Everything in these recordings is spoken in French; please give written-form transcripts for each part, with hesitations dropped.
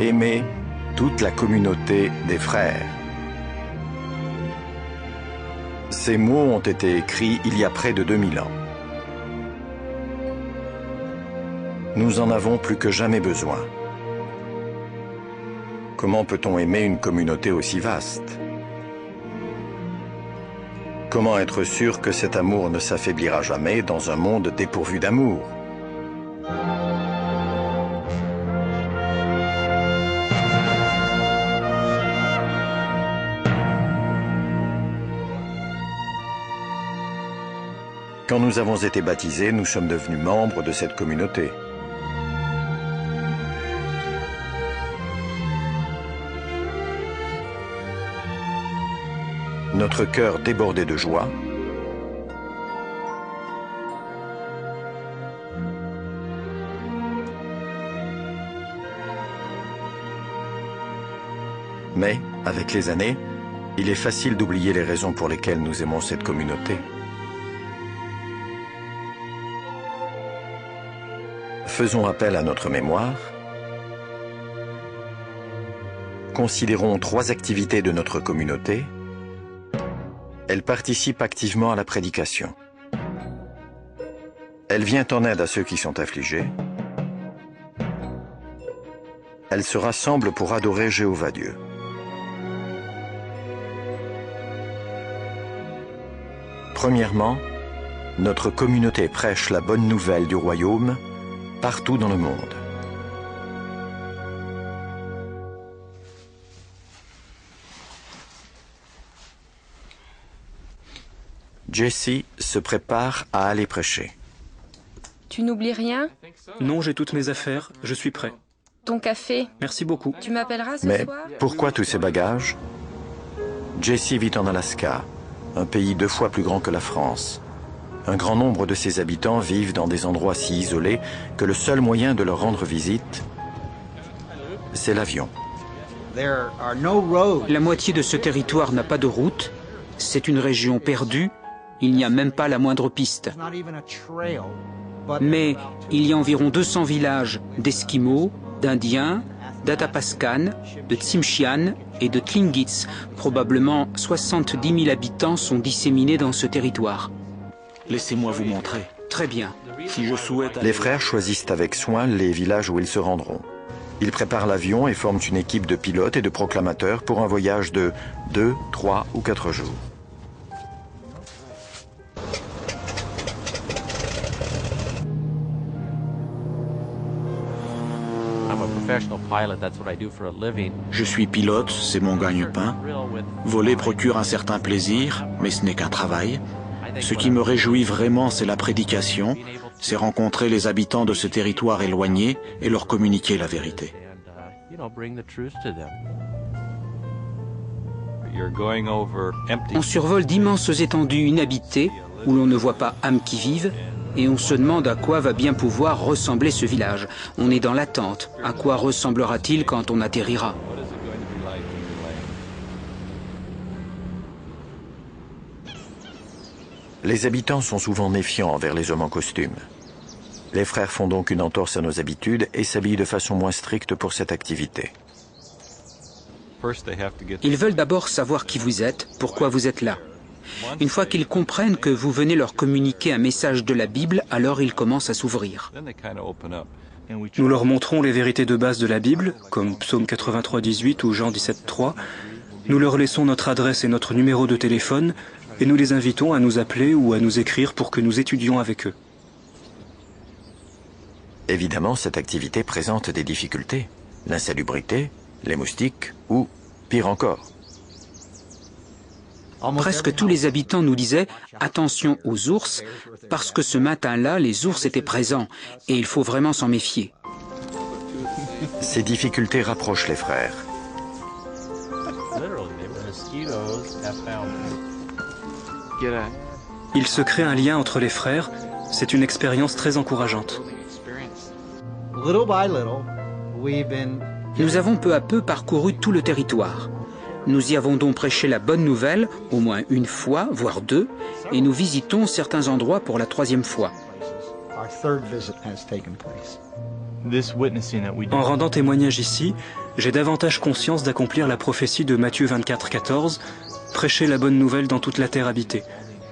aimer toute la communauté des frères. Ces mots ont été écrits il y a près de 2000 ans. Nous en avons plus que jamais besoin. Comment peut-on aimer une communauté aussi vaste? Comment être sûr que cet amour ne s'affaiblira jamais dans un monde dépourvu d'amour? Quand nous avons été baptisés, nous sommes devenus membres de cette communauté. Notre cœur débordait de joie. Mais, avec les années, il est facile d'oublier les raisons pour lesquelles nous aimons cette communauté. Faisons appel à notre mémoire. Considérons 3 activités de notre communauté. Elle participe activement à la prédication. Elle vient en aide à ceux qui sont affligés. Elle se rassemble pour adorer Jéhovah Dieu. Premièrement, notre communauté prêche la bonne nouvelle du royaume partout dans le monde. Jessie se prépare à aller prêcher. Tu n'oublies rien? Non, j'ai toutes mes affaires, je suis prêt. Ton café? Merci beaucoup. Tu m'appelleras ce Mais soir? pourquoi tous ces bagages? Jessie vit en Alaska, un pays 2 fois plus grand que la France. Un grand nombre de ses habitants vivent dans des endroits si isolés que le seul moyen de leur rendre visite, c'est l'avion. La moitié de ce territoire n'a pas de route. C'est une région perdue. Il n'y a même pas la moindre piste. Mais il y a environ 200 villages d'Esquimaux, d'Indiens, d'Athapascan, de Tsimshian et de Tlingits. Probablement 70 000 habitants sont disséminés dans ce territoire. Laissez-moi vous montrer. Très bien. Si je souhaite... Les frères choisissent avec soin les villages où ils se rendront. Ils préparent l'avion et forment une équipe de pilotes et de proclamateurs pour un voyage de 2, 3 ou 4 jours. Je suis pilote, c'est mon gagne-pain. Voler procure un certain plaisir, mais ce n'est qu'un travail. Ce qui me réjouit vraiment, c'est la prédication, c'est rencontrer les habitants de ce territoire éloigné et leur communiquer la vérité. On survole d'immenses étendues inhabitées où l'on ne voit pas âme qui vive et on se demande à quoi va bien pouvoir ressembler ce village. On est dans l'attente. À quoi ressemblera-t-il quand on atterrira? Les habitants sont souvent méfiants envers les hommes en costume. Les frères font donc une entorse à nos habitudes et s'habillent de façon moins stricte pour cette activité. Ils veulent d'abord savoir qui vous êtes, pourquoi vous êtes là. Une fois qu'ils comprennent que vous venez leur communiquer un message de la Bible, alors ils commencent à s'ouvrir. Nous leur montrons les vérités de base de la Bible, comme Psaume 83:18 ou Jean 17:3. Nous leur laissons notre adresse et notre numéro de téléphone et nous les invitons à nous appeler ou à nous écrire pour que nous étudions avec eux. Évidemment, cette activité présente des difficultés. L'insalubrité, les moustiques ou, pire encore. Presque tous les habitants nous disaient « Attention aux ours » parce que ce matin-là, les ours étaient présents et il faut vraiment s'en méfier. Ces difficultés rapprochent les frères. Il se crée un lien entre les frères, c'est une expérience très encourageante. Nous avons peu à peu parcouru tout le territoire. Nous y avons donc prêché la bonne nouvelle, au moins une fois, voire 2, et nous visitons certains endroits pour la 3e fois. En rendant témoignage ici, j'ai davantage conscience d'accomplir la prophétie de Matthieu 24, 14, « Prêcher la bonne nouvelle dans toute la terre habitée ».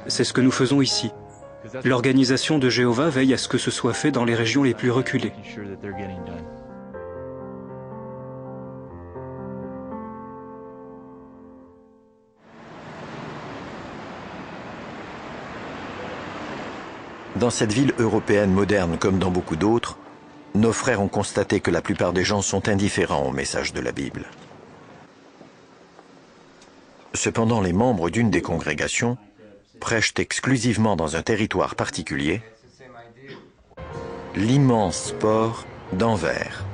C'est ce que nous faisons ici. L'organisation de Jéhovah veille à ce que ce soit fait dans les régions les plus reculées. Dans cette ville européenne moderne comme dans beaucoup d'autres, nos frères ont constaté que la plupart des gens sont indifférents au message de la Bible. Cependant, les membres d'une des congrégations prêchent exclusivement dans un territoire particulier, l'immense port d'Anvers.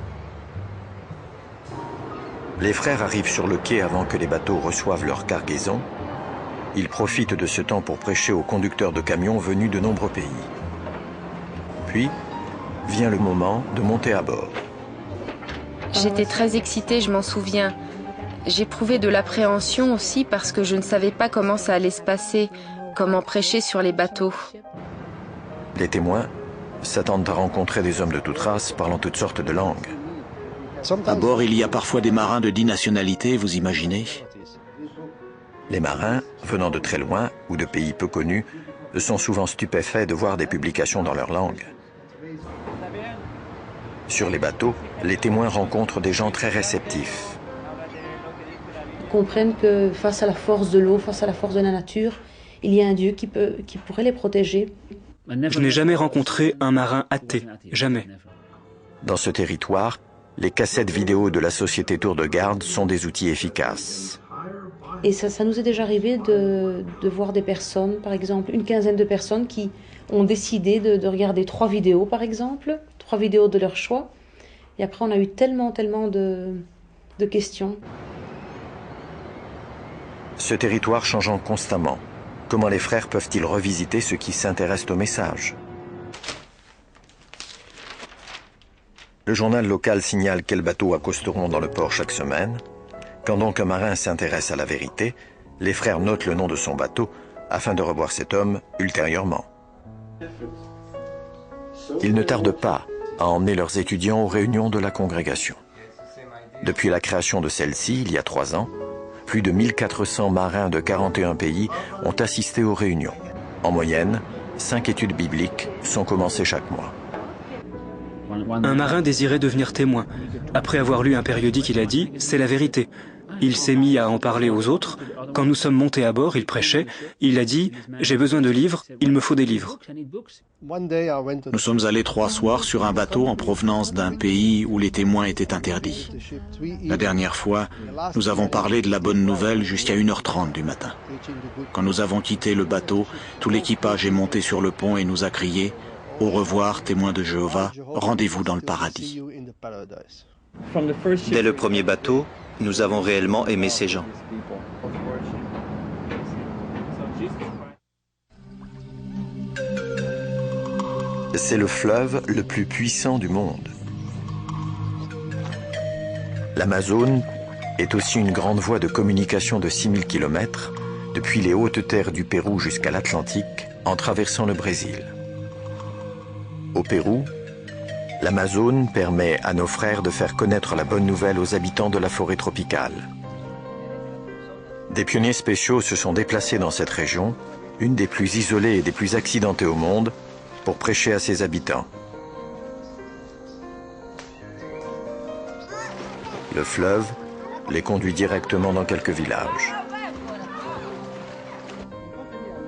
Les frères arrivent sur le quai avant que les bateaux reçoivent leur cargaison. Ils profitent de ce temps pour prêcher aux conducteurs de camions venus de nombreux pays. Puis, vient le moment de monter à bord. J'étais très excitée, je m'en souviens. J'éprouvais de l'appréhension aussi parce que je ne savais pas comment ça allait se passer, comment prêcher sur les bateaux. Les témoins s'attendent à rencontrer des hommes de toute race parlant toutes sortes de langues. À bord, il y a parfois des marins de 10 nationalités, vous imaginez? Les marins, venant de très loin ou de pays peu connus, sont souvent stupéfaits de voir des publications dans leur langue. Sur les bateaux, les témoins rencontrent des gens très réceptifs. Ils comprennent que face à la force de l'eau, face à la force de la nature, il y a un Dieu qui pourrait les protéger. Je n'ai jamais rencontré un marin athée, jamais. Dans ce territoire, les cassettes vidéo de la société Tour de Garde sont des outils efficaces. Et ça nous est déjà arrivé de voir des personnes, par exemple, une quinzaine de personnes qui ont décidé de regarder 3 vidéos, par exemple, 3 vidéos de leur choix. Et après, on a eu tellement de questions. Ce territoire changeant constamment, comment les frères peuvent-ils revisiter ceux qui s'intéressent au message? Le journal local signale quels bateaux accosteront dans le port chaque semaine. Quand donc un marin s'intéresse à la vérité, les frères notent le nom de son bateau afin de revoir cet homme ultérieurement. Ils ne tardent pas à emmener leurs étudiants aux réunions de la congrégation. Depuis la création de celle-ci, il y a 3 ans, plus de 1400 marins de 41 pays ont assisté aux réunions. En moyenne, 5 études bibliques sont commencées chaque mois. Un marin désirait devenir témoin. Après avoir lu un périodique, il a dit « c'est la vérité ». Il s'est mis à en parler aux autres. Quand nous sommes montés à bord, il prêchait. Il a dit « j'ai besoin de livres, il me faut des livres ». Nous sommes allés 3 soirs sur un bateau en provenance d'un pays où les témoins étaient interdits. La dernière fois, nous avons parlé de la bonne nouvelle jusqu'à 1h30 du matin. Quand nous avons quitté le bateau, tout l'équipage est monté sur le pont et nous a crié « Au revoir, témoins de Jéhovah, rendez-vous dans le paradis ». Dès le premier bateau, nous avons réellement aimé ces gens. C'est le fleuve le plus puissant du monde. L'Amazone est aussi une grande voie de communication de 6000 km, depuis les hautes terres du Pérou jusqu'à l'Atlantique, en traversant le Brésil. Au Pérou, l'Amazone permet à nos frères de faire connaître la bonne nouvelle aux habitants de la forêt tropicale. Des pionniers spéciaux se sont déplacés dans cette région, une des plus isolées et des plus accidentées au monde, pour prêcher à ses habitants. Le fleuve les conduit directement dans quelques villages.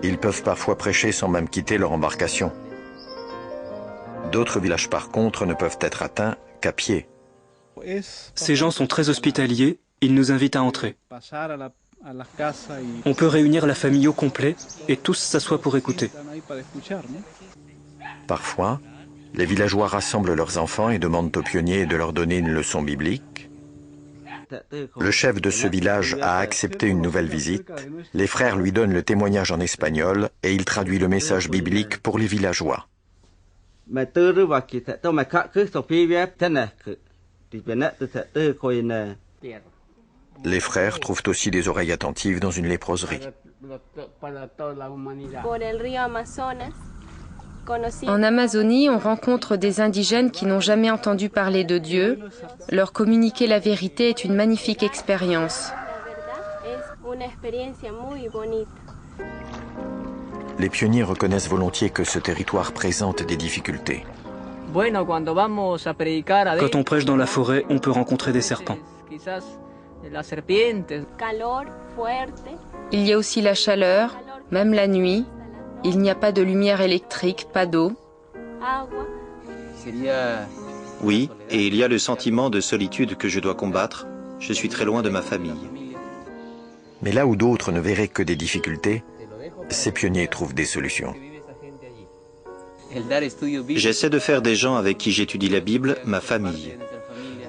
Ils peuvent parfois prêcher sans même quitter leur embarcation. D'autres villages par contre ne peuvent être atteints qu'à pied. Ces gens sont très hospitaliers, ils nous invitent à entrer. On peut réunir la famille au complet et tous s'assoient pour écouter. Parfois, les villageois rassemblent leurs enfants et demandent aux pionniers de leur donner une leçon biblique. Le chef de ce village a accepté une nouvelle visite. Les frères lui donnent le témoignage en espagnol et il traduit le message biblique pour les villageois. Les frères trouvent aussi des oreilles attentives dans une léproserie. En Amazonie, on rencontre des indigènes qui n'ont jamais entendu parler de Dieu. Leur communiquer la vérité est une magnifique expérience. Les pionniers reconnaissent volontiers que ce territoire présente des difficultés. Quand on prêche dans la forêt, on peut rencontrer des serpents. Il y a aussi la chaleur, même la nuit. Il n'y a pas de lumière électrique, pas d'eau. Oui, et il y a le sentiment de solitude que je dois combattre. Je suis très loin de ma famille. Mais là où d'autres ne verraient que des difficultés, ces pionniers trouvent des solutions. J'essaie de faire des gens avec qui j'étudie la Bible ma famille,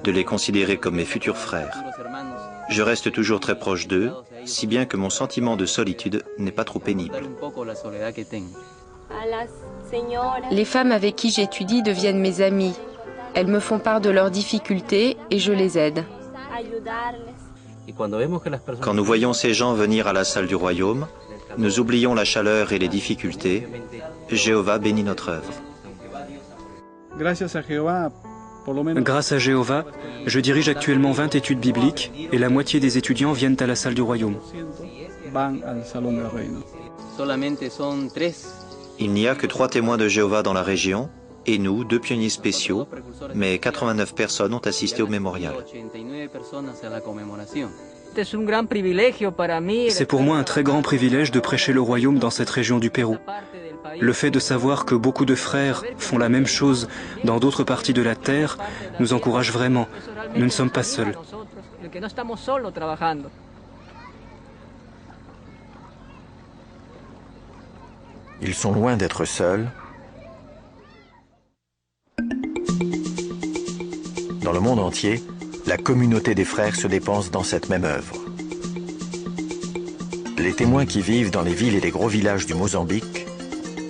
de les considérer comme mes futurs frères. Je reste toujours très proche d'eux, si bien que mon sentiment de solitude n'est pas trop pénible. Les femmes avec qui j'étudie deviennent mes amies. Elles me font part de leurs difficultés et je les aide. Quand nous voyons ces gens venir à la salle du royaume, nous oublions la chaleur et les difficultés. Jéhovah bénit notre œuvre. Grâce à Jéhovah, je dirige actuellement 20 études bibliques et la moitié des étudiants viennent à la salle du royaume. Il n'y a que 3 témoins de Jéhovah dans la région, et nous, 2 pionniers spéciaux, mais 89 personnes ont assisté au mémorial. C'est pour moi un très grand privilège de prêcher le royaume dans cette région du Pérou. Le fait de savoir que beaucoup de frères font la même chose dans d'autres parties de la terre nous encourage vraiment. Nous ne sommes pas seuls. Ils sont loin d'être seuls. Dans le monde entier, la communauté des frères se dépense dans cette même œuvre. Les témoins qui vivent dans les villes et les gros villages du Mozambique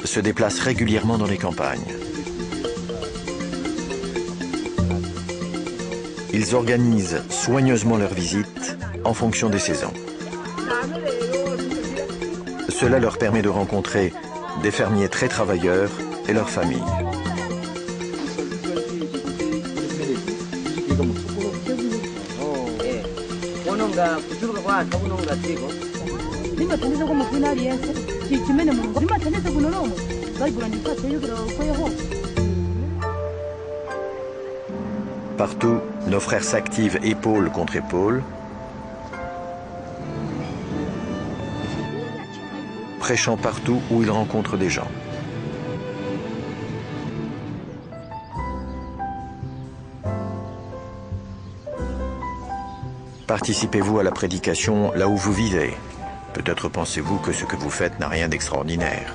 se déplacent régulièrement dans les campagnes. Ils organisent soigneusement leurs visites en fonction des saisons. Cela leur permet de rencontrer des fermiers très travailleurs et leurs familles. Partout, nos frères s'activent épaule contre épaule, prêchant partout où ils rencontrent des gens. Participez-vous à la prédication là où vous vivez. Peut-être pensez-vous que ce que vous faites n'a rien d'extraordinaire.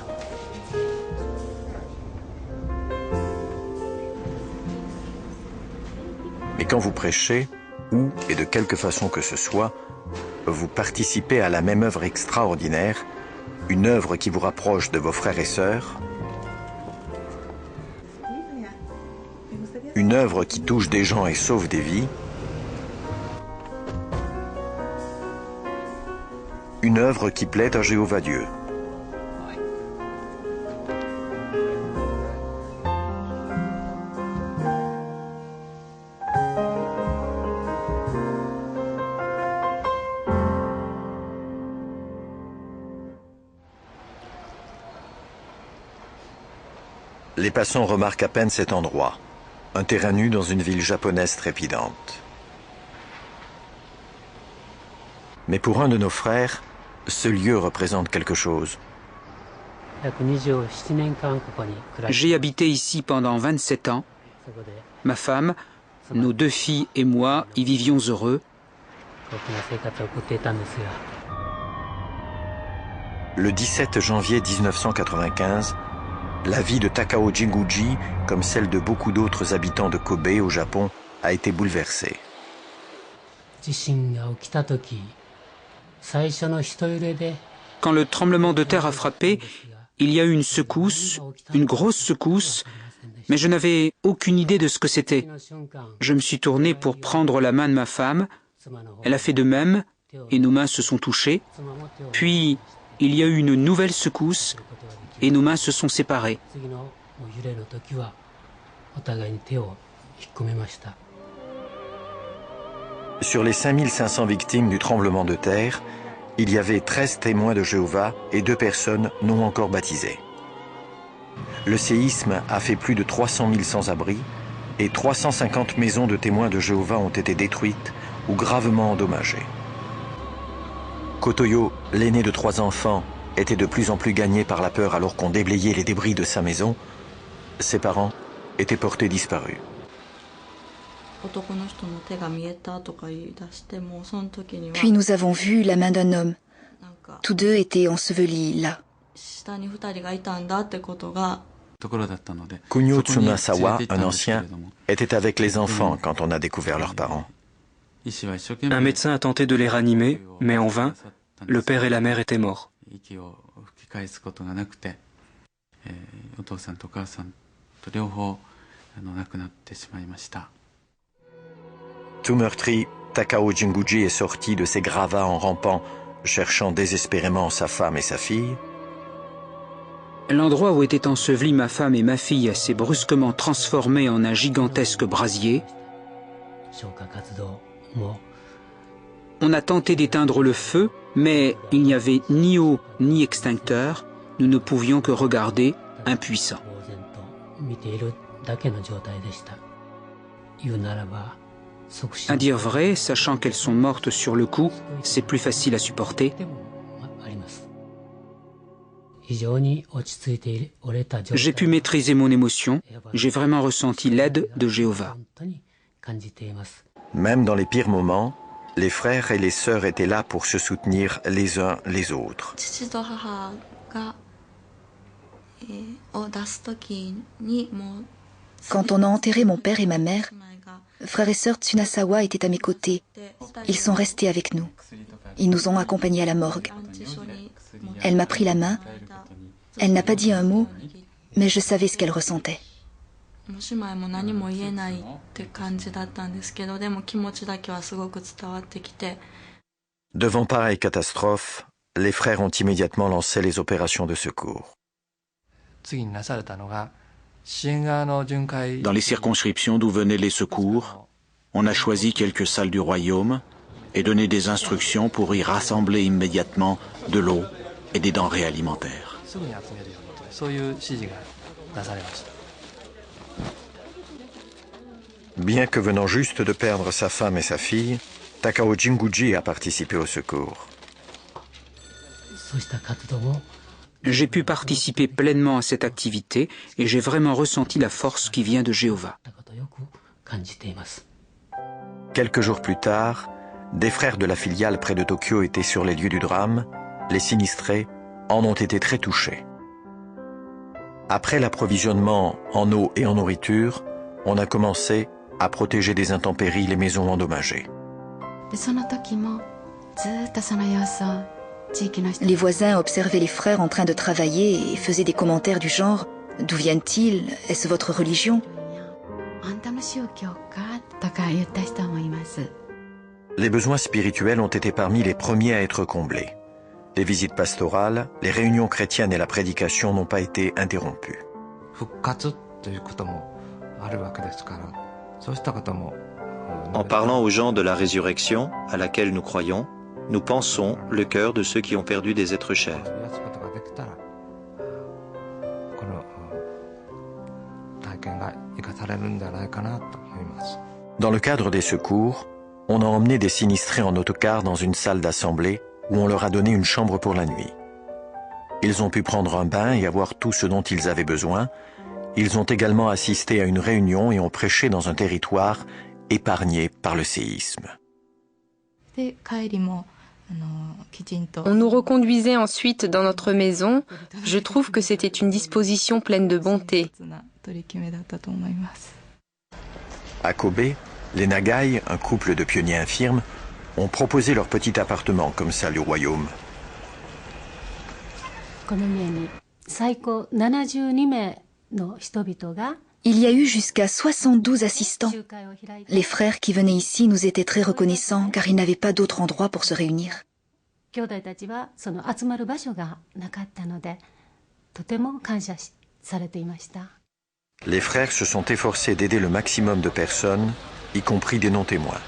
Mais quand vous prêchez, où et de quelque façon que ce soit, vous participez à la même œuvre extraordinaire, une œuvre qui vous rapproche de vos frères et sœurs, une œuvre qui touche des gens et sauve des vies, une œuvre qui plaît à Jéhovah Dieu. Les passants remarquent à peine cet endroit, un terrain nu dans une ville japonaise trépidante. Mais pour un de nos frères, ce lieu représente quelque chose. J'ai habité ici pendant 27 ans. Ma femme, nos 2 filles et moi y vivions heureux. Le 17 janvier 1995, la vie de Takao Jinguji, comme celle de beaucoup d'autres habitants de Kobe au Japon, a été bouleversée. Quand le tremblement de terre a frappé, il y a eu une secousse, une grosse secousse, mais je n'avais aucune idée de ce que c'était. Je me suis tourné pour prendre la main de ma femme. Elle a fait de même, et nos mains se sont touchées. Puis, il y a eu une nouvelle secousse, et nos mains se sont séparées. Sur les 5500 victimes du tremblement de terre, il y avait 13 témoins de Jéhovah et 2 personnes non encore baptisées. Le séisme a fait plus de 300 000 sans-abri et 350 maisons de témoins de Jéhovah ont été détruites ou gravement endommagées. Kotoyo, l'aîné de 3 enfants, était de plus en plus gagné par la peur alors qu'on déblayait les débris de sa maison. Ses parents étaient portés disparus. Puis nous avons vu la main d'un homme. Tous 2 étaient ensevelis là. Kunio Tsunasawa, un ancien, était avec les enfants quand on a découvert leurs parents. Un médecin a tenté de les ranimer, mais en vain. Le père et la mère étaient morts. Tout meurtri, Takao Jinguji est sorti de ses gravats en rampant, cherchant désespérément sa femme et sa fille. L'endroit où étaient ensevelies ma femme et ma fille s'est brusquement transformé en un gigantesque brasier. On a tenté d'éteindre le feu, mais il n'y avait ni eau ni extincteur. Nous ne pouvions que regarder, impuissants. À dire vrai, sachant qu'elles sont mortes sur le coup, c'est plus facile à supporter. J'ai pu maîtriser mon émotion. J'ai vraiment ressenti l'aide de Jéhovah. Même dans les pires moments, les frères et les sœurs étaient là pour se soutenir les uns les autres. Quand on a enterré mon père et ma mère, frère et sœur Tsunasawa étaient à mes côtés. Ils sont restés avec nous. Ils nous ont accompagnés à la morgue. Elle m'a pris la main. Elle n'a pas dit un mot, mais je savais ce qu'elle ressentait. Devant pareille catastrophe, les frères ont immédiatement lancé les opérations de secours. Dans les circonscriptions d'où venaient les secours, on a choisi quelques salles du royaume et donné des instructions pour y rassembler immédiatement de l'eau et des denrées alimentaires. Bien que venant juste de perdre sa femme et sa fille, Takao Jinguji a participé au secours. J'ai pu participer pleinement à cette activité et j'ai vraiment ressenti la force qui vient de Jéhovah. Quelques jours plus tard, des frères de la filiale près de Tokyo étaient sur les lieux du drame. Les sinistrés en ont été très touchés. Après l'approvisionnement en eau et en nourriture, on a commencé à protéger des intempéries les maisons endommagées. Les voisins observaient les frères en train de travailler et faisaient des commentaires du genre « D'où viennent-ils? Est-ce votre religion ?» Les besoins spirituels ont été parmi les premiers à être comblés. Les visites pastorales, les réunions chrétiennes et la prédication n'ont pas été interrompues. En parlant aux gens de la résurrection, à laquelle nous croyons, nous pensons le cœur de ceux qui ont perdu des êtres chers. Dans le cadre des secours, on a emmené des sinistrés en autocar dans une salle d'assemblée où on leur a donné une chambre pour la nuit. Ils ont pu prendre un bain et avoir tout ce dont ils avaient besoin. Ils ont également assisté à une réunion et ont prêché dans un territoire épargné par le séisme. On nous reconduisait ensuite dans notre maison. Je trouve que c'était une disposition pleine de bonté. À Kobe, les Nagai, un couple de pionniers infirmes, ont proposé leur petit appartement comme salle du royaume. Il y a eu jusqu'à 72 assistants. Les frères qui venaient ici nous étaient très reconnaissants car ils n'avaient pas d'autre endroit pour se réunir. Les frères se sont efforcés d'aider le maximum de personnes, y compris des non-témoins.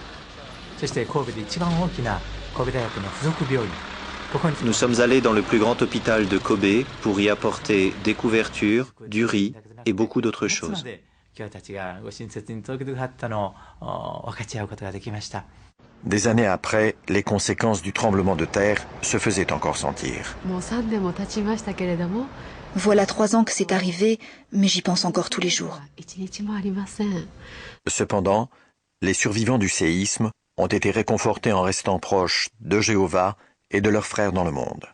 Nous sommes allés dans le plus grand hôpital de Kobe pour y apporter des couvertures, du riz et beaucoup d'autres choses. Des années après, les conséquences du tremblement de terre se faisaient encore sentir. Voilà 3 ans que c'est arrivé, mais j'y pense encore tous les jours. Cependant, les survivants du séisme ont été réconfortés en restant proches de Jéhovah et de leurs frères dans le monde.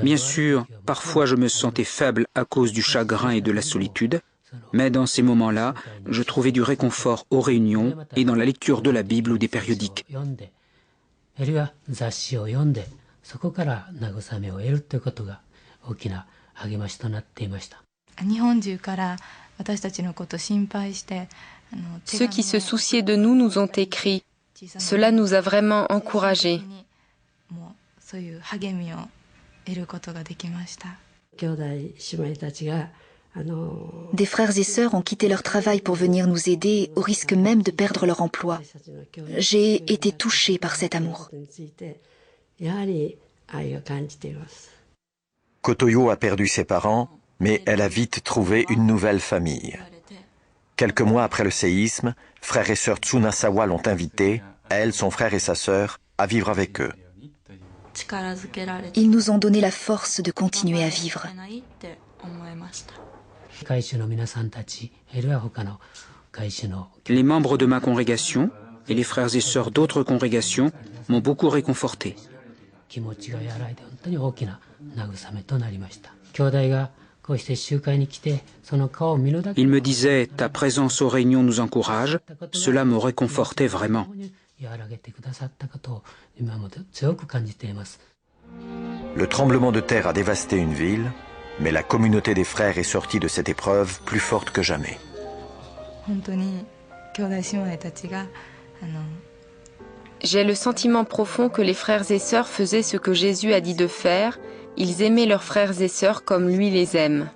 Bien sûr, parfois je me sentais faible à cause du chagrin et de la solitude, mais dans ces moments-là, je trouvais du réconfort aux réunions et dans la lecture de la Bible ou des périodiques. Ceux qui se souciaient de nous nous ont écrit. Cela nous a vraiment encouragés. Des frères et sœurs ont quitté leur travail pour venir nous aider au risque même de perdre leur emploi. J'ai été touchée par cet amour. Kotoyo a perdu ses parents, mais elle a vite trouvé une nouvelle famille. Quelques mois après le séisme, frère et sœur Tsunasawa l'ont invitée, elle, son frère et sa sœur, à vivre avec eux. Ils nous ont donné la force de continuer à vivre. Les membres de ma congrégation et les frères et sœurs d'autres congrégations m'ont beaucoup réconforté. Ils me disaient « Ta présence aux réunions nous encourage », cela me réconfortait vraiment. Le tremblement de terre a dévasté une ville, mais la communauté des frères est sortie de cette épreuve plus forte que jamais. J'ai le sentiment profond que les frères et sœurs faisaient ce que Jésus a dit de faire. Ils aimaient leurs frères et sœurs comme lui les aime.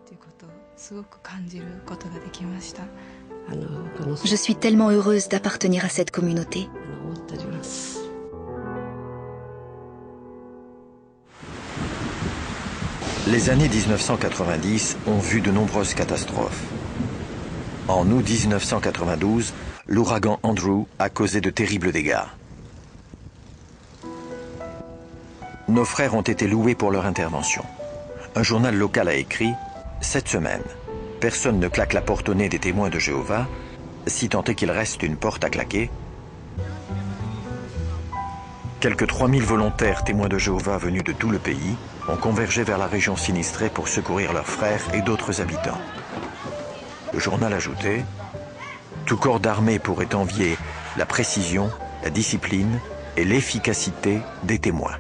Je suis tellement heureuse d'appartenir à cette communauté. Les années 1990 ont vu de nombreuses catastrophes. En août 1992, l'ouragan Andrew a causé de terribles dégâts. Nos frères ont été loués pour leur intervention. Un journal local a écrit « Cette semaine, personne ne claque la porte au nez des témoins de Jéhovah, si tant est qu'il reste une porte à claquer. » Quelques 3000 volontaires témoins de Jéhovah venus de tout le pays ont convergé vers la région sinistrée pour secourir leurs frères et d'autres habitants. Le journal ajoutait « Tout corps d'armée pourrait envier la précision, la discipline et l'efficacité des témoins. »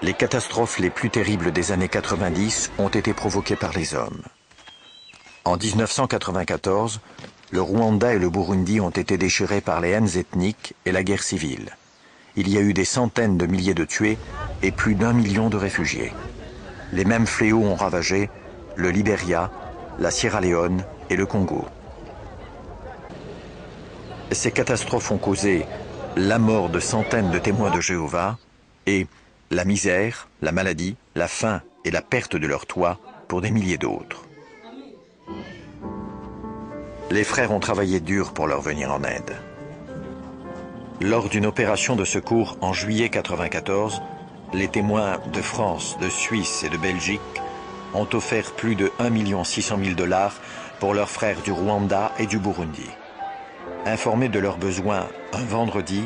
Les catastrophes les plus terribles des années 90 ont été provoquées par les hommes. En 1994, le Rwanda et le Burundi ont été déchirés par les haines ethniques et la guerre civile. Il y a eu des centaines de milliers de tués et plus d'1 million de réfugiés. Les mêmes fléaux ont ravagé le Libéria, la Sierra Leone et le Congo. Ces catastrophes ont causé la mort de centaines de témoins de Jéhovah et la misère, la maladie, la faim et la perte de leur toit pour des milliers d'autres. Les frères ont travaillé dur pour leur venir en aide. Lors d'une opération de secours en juillet 1994, les témoins de France, de Suisse et de Belgique ont offert plus de 1 600 000 $ pour leurs frères du Rwanda et du Burundi. Informés de leurs besoins un vendredi,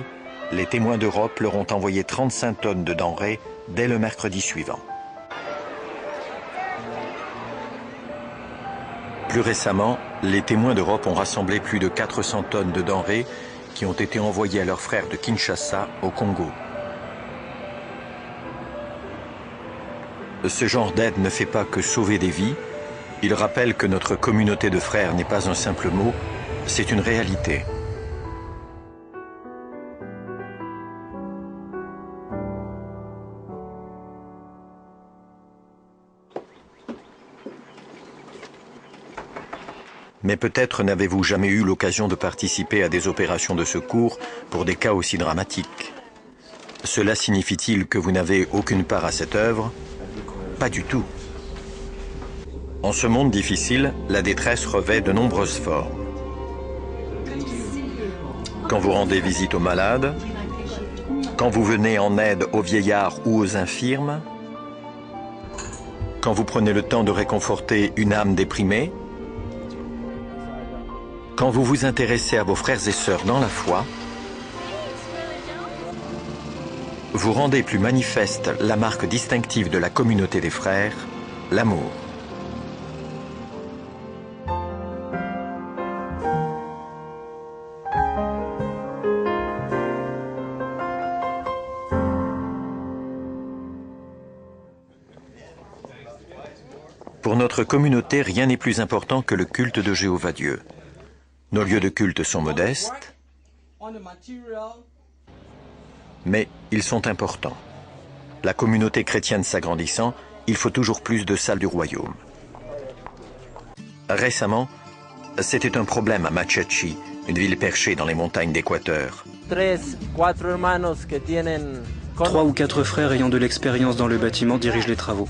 les témoins d'Europe leur ont envoyé 35 tonnes de denrées dès le mercredi suivant. Plus récemment, les témoins d'Europe ont rassemblé plus de 400 tonnes de denrées qui ont été envoyées à leurs frères de Kinshasa au Congo. Ce genre d'aide ne fait pas que sauver des vies, Il rappelle que notre communauté de frères n'est pas un simple mot, c'est une réalité. Mais peut-être n'avez-vous jamais eu l'occasion de participer à des opérations de secours pour des cas aussi dramatiques. Cela signifie-t-il que vous n'avez aucune part à cette œuvre? Pas du tout. En ce monde difficile, la détresse revêt de nombreuses formes. Quand vous rendez visite aux malades, quand vous venez en aide aux vieillards ou aux infirmes, quand vous prenez le temps de réconforter une âme déprimée, quand vous vous intéressez à vos frères et sœurs dans la foi, vous rendez plus manifeste la marque distinctive de la communauté des frères, l'amour. Pour notre communauté, rien n'est plus important que le culte de Jéhovah Dieu. Nos lieux de culte sont modestes, mais ils sont importants. La communauté chrétienne s'agrandissant, il faut toujours plus de salles du royaume. Récemment, c'était un problème à Machachi, une ville perchée dans les montagnes d'Équateur. 3 ou 4 frères ayant de l'expérience dans le bâtiment dirigent les travaux.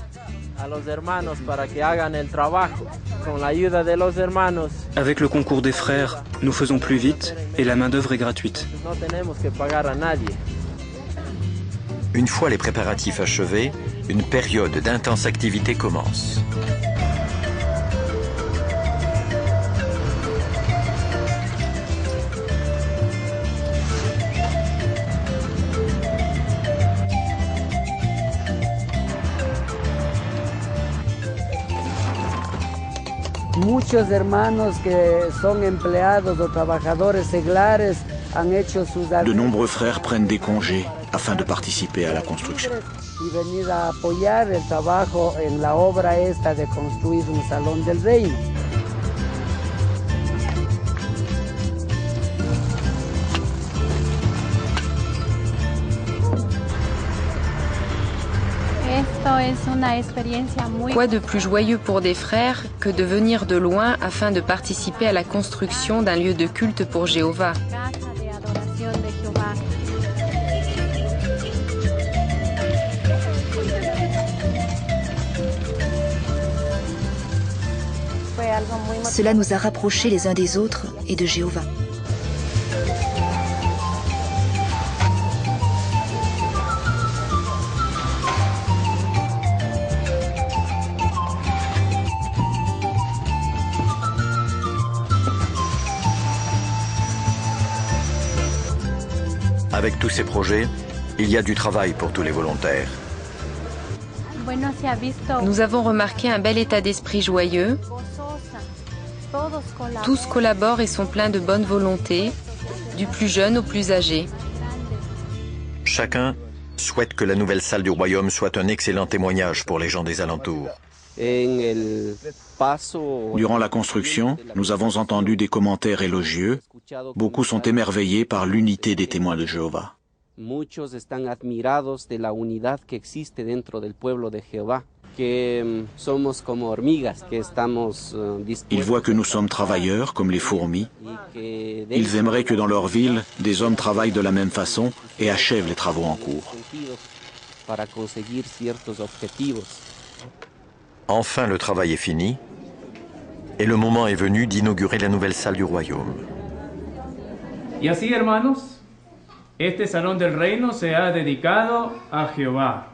Avec le concours des frères, nous faisons plus vite et la main-d'œuvre est gratuite. Une fois les préparatifs achevés, une période d'intense activité commence. Muchos hermanos que son empleados o trabajadores seglares han hecho sus... De nombreux frères prennent des congés afin de participer à la construction. Y venir a apoyar el trabajo en la obra esta de construir un salón del reino. Quoi de plus joyeux pour des frères que de venir de loin afin de participer à la construction d'un lieu de culte pour Jéhovah? Cela nous a rapprochés les uns des autres et de Jéhovah. Avec tous ces projets, il y a du travail pour tous les volontaires. Nous avons remarqué un bel état d'esprit joyeux. Tous collaborent et sont pleins de bonne volonté, du plus jeune au plus âgé. Chacun souhaite que la nouvelle salle du royaume soit un excellent témoignage pour les gens des alentours. Durant la construction, nous avons entendu des commentaires élogieux. Beaucoup sont émerveillés par l'unité des témoins de Jéhovah. Muchos están admirados de la unidad que existe dentro del pueblo de Jehová, que somos como hormigas, que estamos dispuestos. Ils voient que nous sommes travailleurs comme les fourmis. Ils aimeraient que dans leur ville, des hommes travaillent de la même façon et achèvent les travaux en cours. Para conseguir ciertos objetivos. Enfin, le travail est fini et le moment est venu d'inaugurer la nouvelle salle du royaume. Y así, hermanos, este salón del reino se ha dedicado a Jehová.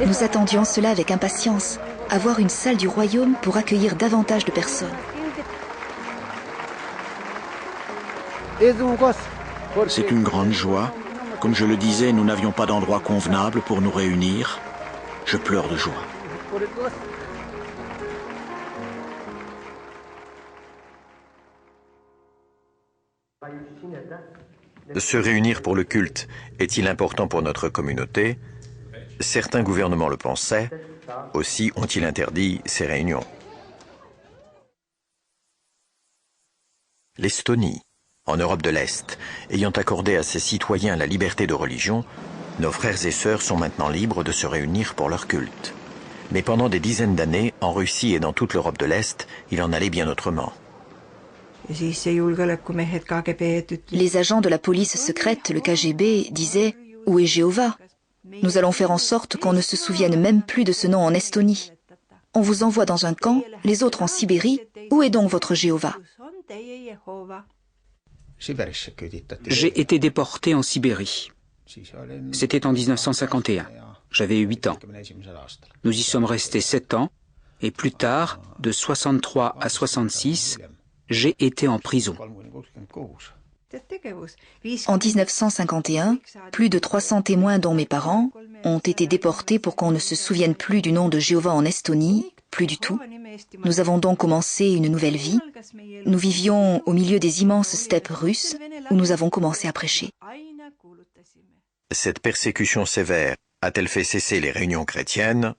Nous attendions cela avec impatience, avoir une salle du royaume pour accueillir davantage de personnes. C'est une grande joie. Comme je le disais, nous n'avions pas d'endroit convenable pour nous réunir. Je pleure de joie. Se réunir pour le culte est-il important pour notre communauté? Certains gouvernements le pensaient, Aussi ont-ils interdit ces réunions. L'Estonie, en Europe de l'Est, ayant accordé à ses citoyens la liberté de religion, nos frères et sœurs sont maintenant libres de se réunir pour leur culte. Mais pendant des dizaines d'années, en Russie et dans toute l'Europe de l'Est, il en allait bien autrement. Les agents de la police secrète, le KGB, disaient « Où est Jéhovah ? Nous allons faire en sorte qu'on ne se souvienne même plus de ce nom en Estonie. On vous envoie dans un camp, les autres en Sibérie. Où est donc votre Jéhovah ?» J'ai été déporté en Sibérie. C'était en 1951. J'avais 8 ans. Nous y sommes restés 7 ans, et plus tard, de 63 à 66, j'ai été en prison. En 1951, plus de 300 témoins, dont mes parents, ont été déportés pour qu'on ne se souvienne plus du nom de Jéhovah en Estonie, plus du tout. Nous avons donc commencé une nouvelle vie. Nous vivions au milieu des immenses steppes russes où nous avons commencé à prêcher. Cette persécution sévère a-t-elle fait cesser les réunions chrétiennes?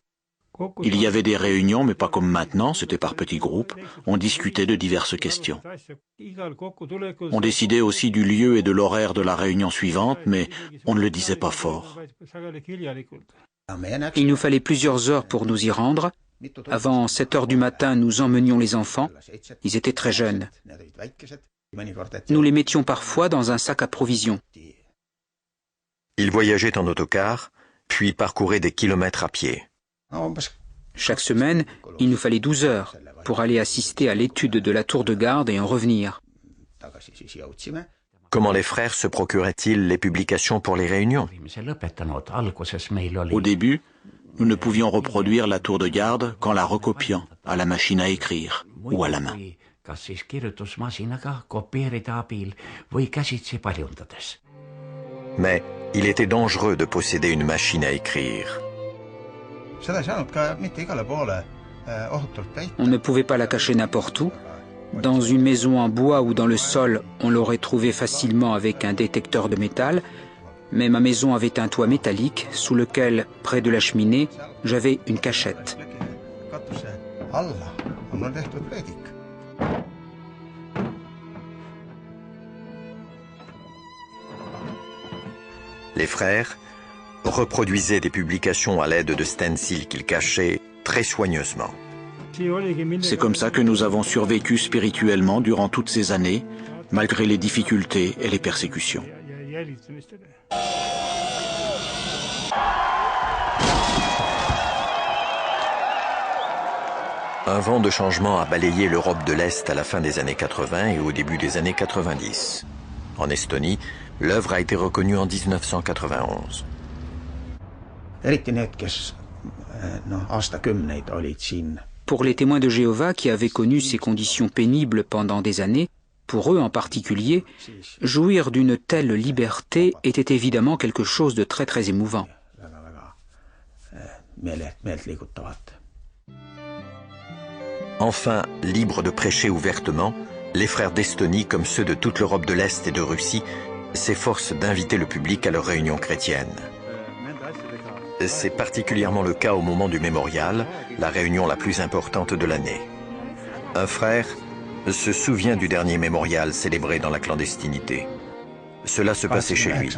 Il y avait des réunions, mais pas comme maintenant, c'était par petits groupes. On discutait de diverses questions. On décidait aussi du lieu et de l'horaire de la réunion suivante, mais on ne le disait pas fort. Il nous fallait plusieurs heures pour nous y rendre. Avant 7 heures du matin, nous emmenions les enfants. Ils étaient très jeunes. Nous les mettions parfois dans un sac à provisions. Ils voyageaient en autocar, puis parcouraient des kilomètres à pied. Chaque semaine, il nous fallait 12 heures pour aller assister à l'étude de la tour de garde et en revenir. Comment les frères se procuraient-ils les publications pour les réunions? Au début, nous ne pouvions reproduire la tour de garde qu'en la recopiant à la machine à écrire ou à la main. Mais il était dangereux de posséder une machine à écrire. On ne pouvait pas la cacher n'importe où. Dans une maison en bois ou dans le sol, on l'aurait trouvée facilement avec un détecteur de métal. Mais ma maison avait un toit métallique sous lequel, près de la cheminée, j'avais une cachette. Les frères reproduisaient des publications à l'aide de stencils qu'ils cachaient très soigneusement. C'est comme ça que nous avons survécu spirituellement durant toutes ces années, malgré les difficultés et les persécutions. Un vent de changement a balayé l'Europe de l'Est à la fin des années 80 et au début des années 90. En Estonie, l'œuvre a été reconnue en 1991. Pour les témoins de Jéhovah qui avaient connu ces conditions pénibles pendant des années, pour eux en particulier, jouir d'une telle liberté était évidemment quelque chose de très très émouvant. Enfin, libres de prêcher ouvertement, les frères d'Estonie, comme ceux de toute l'Europe de l'Est et de Russie, s'efforcent d'inviter le public à leurs réunions chrétiennes. C'est particulièrement le cas au moment du mémorial, la réunion la plus importante de l'année. Un frère se souvient du dernier mémorial célébré dans la clandestinité. Cela se passait chez lui.